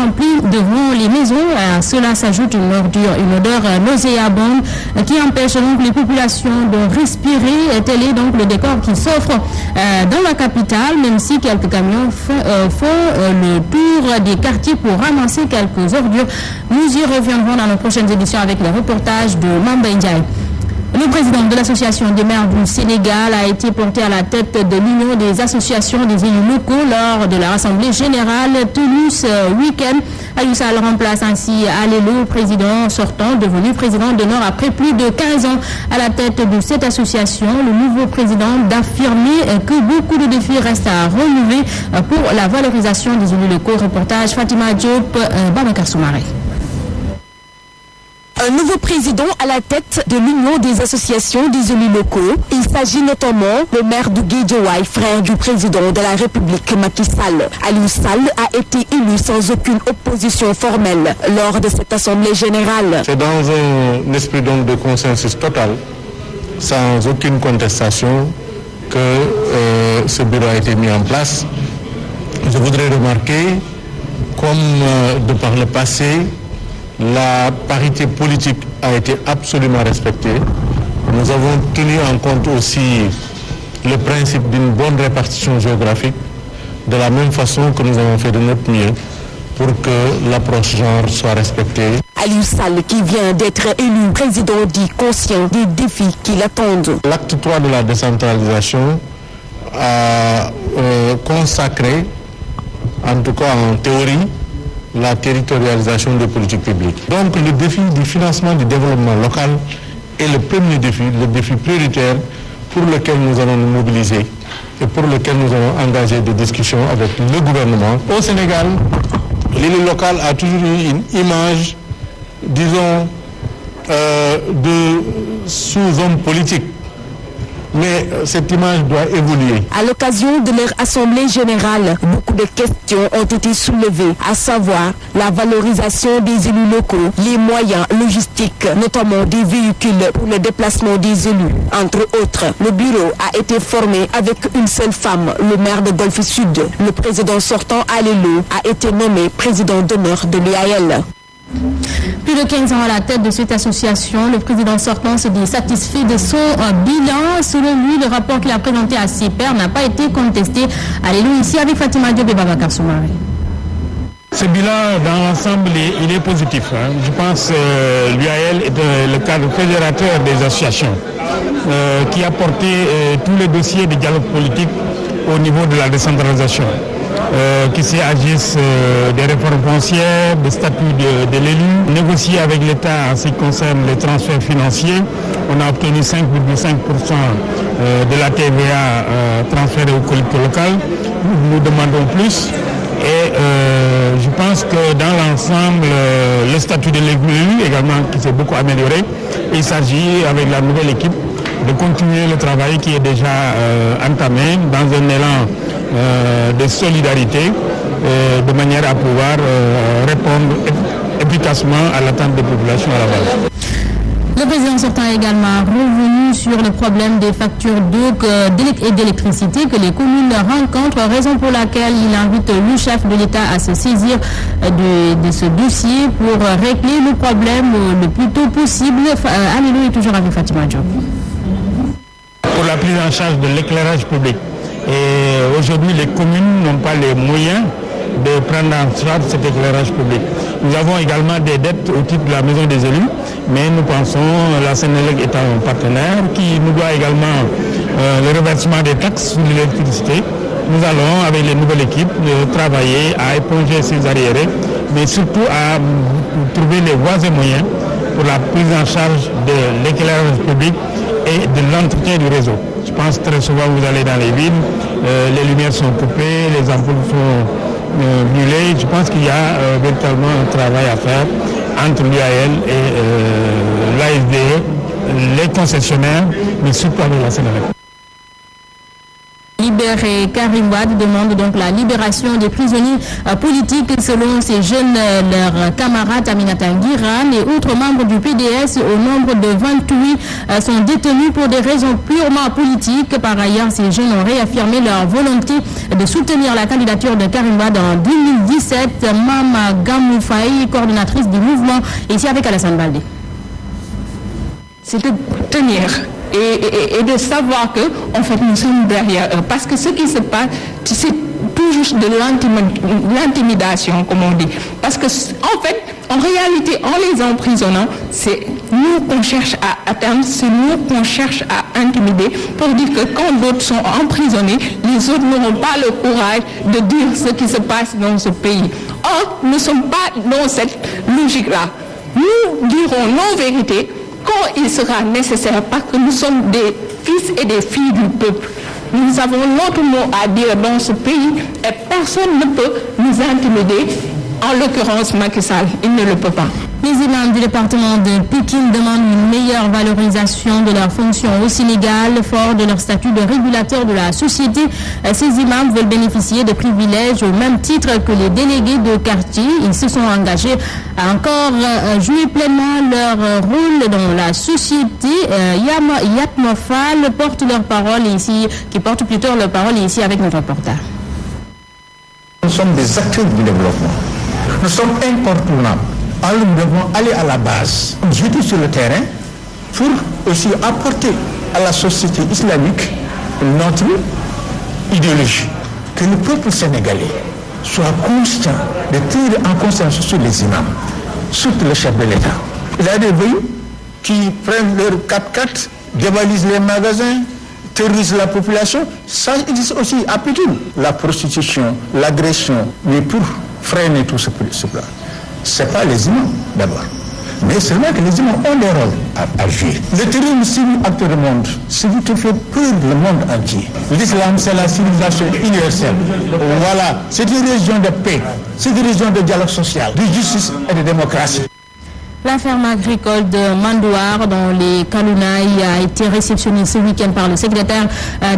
remplis devant les maisons. À cela s'ajoute une odeur nauséabonde qui empêche donc les populations de respirer. Tel est donc le décor qui s'offre dans la capitale, même si quelques camions font le tour des quartiers pour ramasser quelques ordures. Nous y reviendrons dans nos prochaines éditions avec les reportages de Mamba Ndiaye. Le président de l'association des maires du Sénégal a été porté à la tête de l'Union des associations des élus locaux lors de la Assemblée générale tenue ce week-end. Aliou Sall remplace ainsi Alelo, président sortant, devenu président d'honneur après plus de 15 ans à la tête de cette association. Le nouveau président d'affirmer que beaucoup de défis restent à relever pour la valorisation des élus locaux. Reportage Fatima Diop, Babacar Soumaré. Un nouveau président à la tête de l'Union des associations des élus locaux. Il s'agit notamment le maire de Guédiawaye, frère du président de la République Macky Sall. Aliou Sall a été élu sans aucune opposition formelle lors de cette assemblée générale. C'est dans un esprit donc de consensus total, sans aucune contestation, que ce bureau a été mis en place. Je voudrais remarquer, comme de par le passé, la parité politique a été absolument respectée. Nous avons tenu en compte aussi le principe d'une bonne répartition géographique, de la même façon que nous avons fait de notre mieux pour que l'approche genre soit respectée. Aliou Sall, qui vient d'être élu président, dit conscient des défis qui l'attendent. L'acte 3 de la décentralisation a consacré, en tout cas en théorie, la territorialisation des politiques publiques. Donc le défi du financement du développement local est le premier défi, le défi prioritaire pour lequel nous allons nous mobiliser et pour lequel nous allons engager des discussions avec le gouvernement. Au Sénégal, l'élu local a toujours eu une image, disons, de sous-homme politique. Mais cette image doit évoluer. À l'occasion de leur assemblée générale, beaucoup de questions ont été soulevées, à savoir la valorisation des élus locaux, les moyens logistiques, notamment des véhicules pour le déplacement des élus. Entre autres, le bureau a été formé avec une seule femme, le maire de Golfe Sud. Le président sortant Alelo a été nommé président d'honneur de l'UAL. Plus de 15 ans à la tête de cette association, le président sortant se dit satisfait de son bilan. Selon lui, le rapport qu'il a présenté à ses pairs n'a pas été contesté. Alléluia, ici avec Fatima Diop et Babacar Soumaré. Ce bilan, dans l'ensemble, il est positif. Je pense que l'UAL est le cadre fédérateur des associations qui a porté tous les dossiers de dialogue politique au niveau de la décentralisation. Qu'il s'agisse des réformes foncières, des statuts de l'élu, négocier avec l'État en ce qui concerne les transferts financiers. On a obtenu 5,5% de la TVA transférée aux collectivités locales. Nous demandons plus. Et je pense que dans l'ensemble, le statut de l'élu également qui s'est beaucoup amélioré. Il s'agit avec la nouvelle équipe de continuer le travail qui est déjà entamé dans un élan de solidarité de manière à pouvoir répondre efficacement à l'attente des populations à la base. Le président sortant est également revenu sur le problème des factures d'eau et d'électricité que les communes rencontrent, raison pour laquelle il invite le chef de l'État à se saisir de ce dossier pour régler le problème le plus tôt possible. Alléluia est toujours avec Fatima Diop. Pour la prise en charge de l'éclairage public. Et aujourd'hui, les communes n'ont pas les moyens de prendre en charge cet éclairage public. Nous avons également des dettes au titre de la maison des élus, mais nous pensons, la Sénélec étant un partenaire, qui nous doit également le reversement des taxes sur l'électricité. Nous allons, avec les nouvelles équipes, travailler à éponger ces arriérés, mais surtout à trouver les voies et moyens pour la prise en charge de l'éclairage public et de l'entretien du réseau. Je pense que très souvent vous allez dans les villes, les lumières sont coupées, les ampoules sont brûlées. Je pense qu'il y a véritablement un travail à faire entre l'UAL et l'ASDE, les concessionnaires, mais surtout avec la Sénélec. et Karim Wade demandent donc la libération des prisonniers politiques. Selon ces jeunes, leurs camarades Aminata Nguiran et autres membres du PDS au nombre de 28 sont détenus pour des raisons purement politiques. Par ailleurs, ces jeunes ont réaffirmé leur volonté de soutenir la candidature de Karim Wade en 2017. Mama Gamoufaï, coordonnatrice du mouvement, ici avec Alassane Baldé. C'est de tenir et de savoir que en fait nous sommes derrière eux, parce que ce qui se passe c'est tout juste de l'intimidation, comme on dit, parce que en fait en réalité en les emprisonnant c'est nous qu'on cherche à atteindre, c'est nous qu'on cherche à intimider pour dire que quand d'autres sont emprisonnés, les autres n'auront pas le courage de dire ce qui se passe dans ce pays. Or nous ne sommes pas dans cette logique là, nous dirons nos vérités quand il sera nécessaire, parce que nous sommes des fils et des filles du peuple. Nous avons notre mot à dire dans ce pays et personne ne peut nous intimider. En l'occurrence, Macky Sall, il ne le peut pas. Les imams du département de Pékin demandent une meilleure valorisation de leurs fonctions au Sénégal, fort de leur statut de régulateur de la société. Ces imams veulent bénéficier de privilèges au même titre que les délégués de quartier. Ils se sont engagés à encore jouer pleinement leur rôle dans la société. Yatma Fall porte leur parole ici, qui porte plutôt leur parole ici avec notre reporter. Nous sommes des acteurs du développement. Nous sommes incontournables. Alors nous devons aller à la base, jeter sur le terrain pour aussi apporter à la société islamique notre idéologie. Que le peuple sénégalais soit constant de tirer en considération sur les imams, surtout le chef de l'État. Il y a des voyous qui prennent leur 4x4, dévalisent les magasins, terrorisent la population. Ça existe aussi à Pékin. La prostitution, l'agression, mais pour freiner tout ce plan. Ce n'est pas les imams d'abord, mais c'est vrai que les imams ont des rôles à jouer. Le terrorisme, c'est un acteur du monde, c'est lui qui fait peur le monde entier. L'islam, c'est la civilisation universelle. Voilà, c'est une religion de paix, c'est une religion de dialogue social, de justice et de démocratie. La ferme agricole de Mandouar dans les Kalounaï a été réceptionnée ce week-end par le secrétaire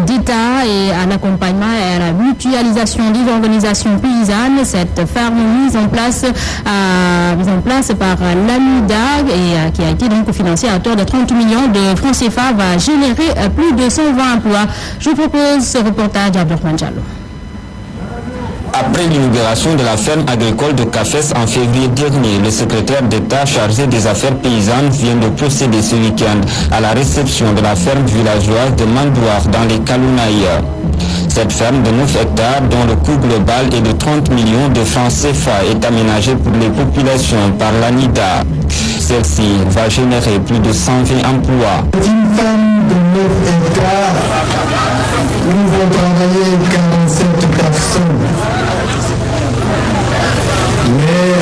d'État et à l'accompagnement et à la mutualisation des organisations paysannes. Cette ferme mise en place par l'AMIDA et qui a été donc financée à hauteur de 30 millions de francs CFA va générer plus de 120 emplois. Je vous propose ce reportage d'Abdourahmane Diallo. Après l'inauguration de la ferme agricole de Cafès en février dernier, le secrétaire d'État chargé des affaires paysannes vient de procéder ce week-end à la réception de la ferme villageoise de Mandouar dans les Kalounaï. Cette ferme de 9 hectares, dont le coût global est de 30 millions de francs CFA, est aménagée pour les populations par l'ANIDA. Celle-ci va générer plus de 120 emplois. Une ferme de 9 hectares, nous vont travailler 47 personnes. Mais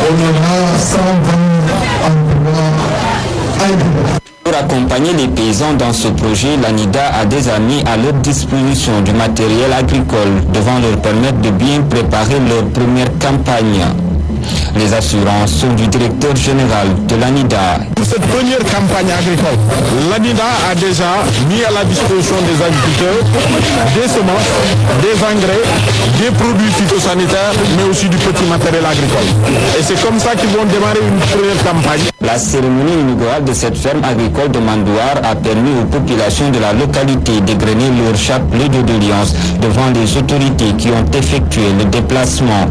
on aura 120 emplois agricoles. Pour accompagner les paysans dans ce projet, l'ANIDA a déjà mis à leur disposition du matériel agricole devant leur permettre de bien préparer leur première campagne. Les assurances sont du directeur général de l'ANIDA. Pour cette première campagne agricole, l'ANIDA a déjà mis à la disposition des agriculteurs des semences, des engrais, des produits phytosanitaires, mais aussi du petit matériel agricole. Et c'est comme ça qu'ils vont démarrer une première campagne. La cérémonie inaugurale de cette ferme agricole de Mandouar a permis aux populations de la localité d'égrener leur chapelet de doléances devant les autorités qui ont effectué le déplacement.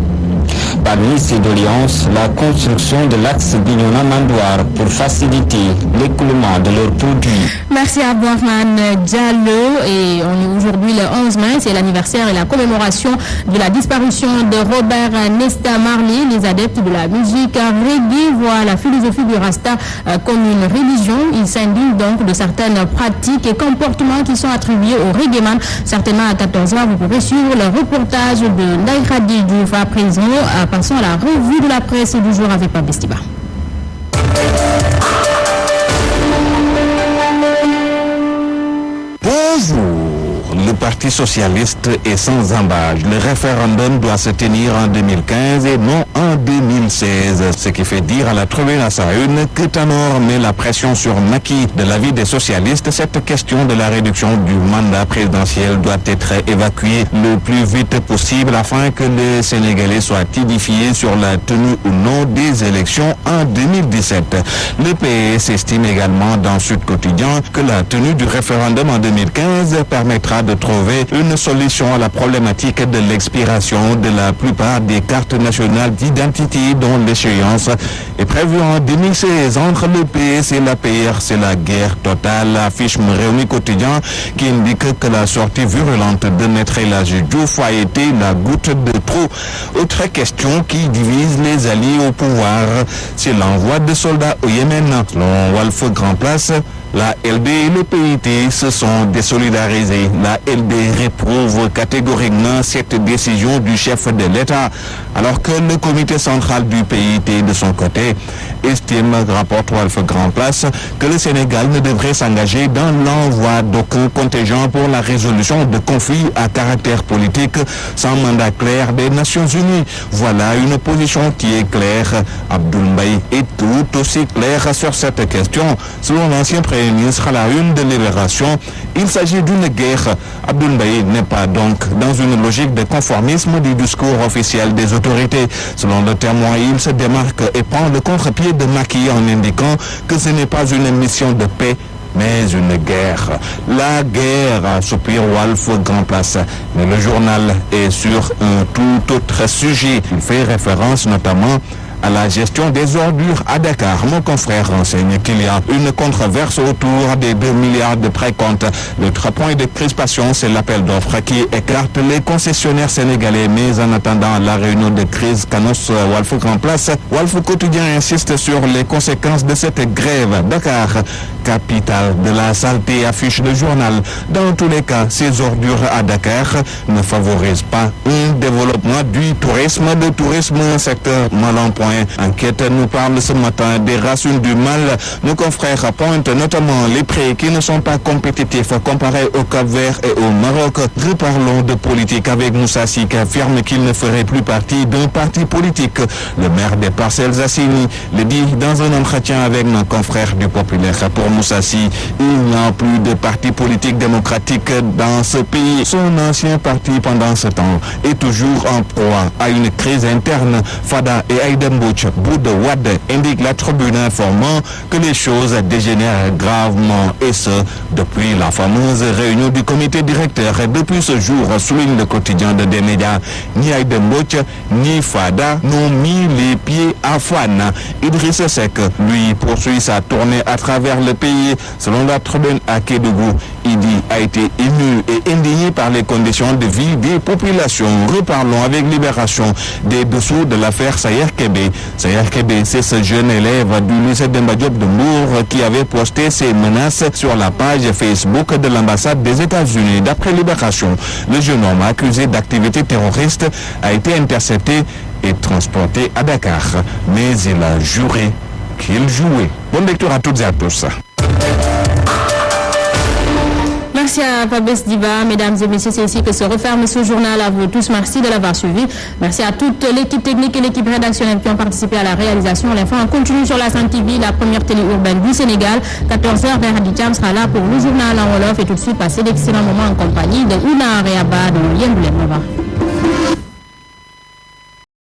Parmi ces doléances, la construction de l'axe Bignona-Mandouar pour faciliter l'écoulement de leurs produits. Merci à Abdourahmane Diallo et on est aujourd'hui le 11 mai, c'est l'anniversaire et la commémoration de la disparition de Robert Nesta Marley. Les adeptes de la musique reggae voient la philosophie du Rasta comme une religion. Ils s'indignent donc de certaines pratiques et comportements qui sont attribués au reggaeman. Certainement à 14h, vous pourrez suivre le reportage de Ndaïradi Diouf à présent. Passons à la revue de la presse du jour avec Pape Bestiba. Bonjour. Le Parti socialiste est sans embâche. Le référendum doit se tenir en 2015 et non en 2016. 2016, ce qui fait dire à la Tribune à sa une que Tanor met la pression sur Macky. De l'avis des socialistes, cette question de la réduction du mandat présidentiel doit être évacuée le plus vite possible afin que les Sénégalais soient édifiés sur la tenue ou non des élections en 2017. Le PS estime également dans Sud Quotidien que la tenue du référendum en 2015 permettra de trouver une solution à la problématique de l'expiration de la plupart des cartes nationales d'identité dont l'échéance est prévue en 2016. Entre le PS et l'APR, c'est la guerre totale, affiche Rewmi Quotidien qui indique que la sortie virulente de Maître El Hadji Diouf a été la goutte de trop. Autre question qui divise les alliés au pouvoir, c'est l'envoi de soldats au Yémen. Selon Walf Grand Place, la LD et le PIT se sont désolidarisés. La LD réprouve catégoriquement cette décision du chef de l'État, alors que le comité central du PIT, de son côté, estime, rapporte Walf Grand Place, que le Sénégal ne devrait s'engager dans l'envoi d'aucun contingent pour la résolution de conflits à caractère politique sans mandat clair des Nations Unies. Voilà une position qui est claire. Abdoul Mbaye est tout aussi clair sur cette question. Selon l'ancien Premier ministre à la une de Libération, il s'agit d'une guerre. Abdoul Mbaye n'est pas donc dans une logique de conformisme du discours officiel des autorités. Selon le Témoin, il se démarque et prend le contre-pied de Macky en indiquant que ce n'est pas une mission de paix mais une guerre. La guerre, soupire Walf Grand Place. Mais le journal est sur un tout autre sujet. Il fait référence notamment à la gestion des ordures à Dakar. Mon confrère renseigne qu'il y a une controverse autour des 2 milliards de précomptes. L'autre point de crispation, c'est l'appel d'offres qui écarte les concessionnaires sénégalais. Mais en attendant la réunion de crise qu'annonce Walf Grand Place, Walf Quotidien insiste sur les conséquences de cette grève. Dakar, capitale de la saleté, affiche le journal. Dans tous les cas, ces ordures à Dakar ne favorisent pas un développement du tourisme. Le tourisme, un secteur mal en point. Enquête nous parle ce matin des racines du mal. Nos confrères pointent notamment les prix qui ne sont pas compétitifs comparés au Cap-Vert et au Maroc. Reparlons de politique avec Moussa Sy qui affirme qu'il ne ferait plus partie d'un parti politique. Le maire des Parcelles Assainies le dit dans un entretien avec nos confrères du Populaire. Pour Moussa Sy, il n'y a plus de parti politique démocratique dans ce pays. Son ancien parti pendant ce temps est toujours en proie à une crise interne. Fada et Aïdem Boud Wade indique la Tribune informant que les choses dégénèrent gravement et ce depuis la fameuse réunion du comité directeur. Et depuis ce jour, souligne le quotidien de des médias, ni Aïdem Boud ni Fada n'ont mis les pieds à Fouane. Idriss Seck, lui, poursuit sa tournée à travers le pays. Selon la Tribune à Kédougou, Idi a été ému et indigné par les conditions de vie des populations. Reparlons avec Libération des dessous de l'affaire Sayer Kébé. Sayer Kébé, c'est ce jeune élève du lycée Demba Diop de Mbour qui avait posté ses menaces sur la page Facebook de l'ambassade des États-Unis. D'après Libération, le jeune homme accusé d'activité terroriste a été intercepté et transporté à Dakar. Mais il a juré qu'il jouait. Bonne lecture à toutes et à tous. Merci à Fabrice Diba. Mesdames et messieurs, c'est ici que se referme ce journal. À vous tous, merci de l'avoir suivi. Merci à toute l'équipe technique et l'équipe rédactionnelle qui ont participé à la réalisation. L'info en continue sur la Sen TV, la première télé urbaine du Sénégal. 14h, Verdi Cham sera là pour le journal en Wolof. Et tout de suite, passez d'excellents moments en compagnie de Ouna Areaba dans Yen Boulem.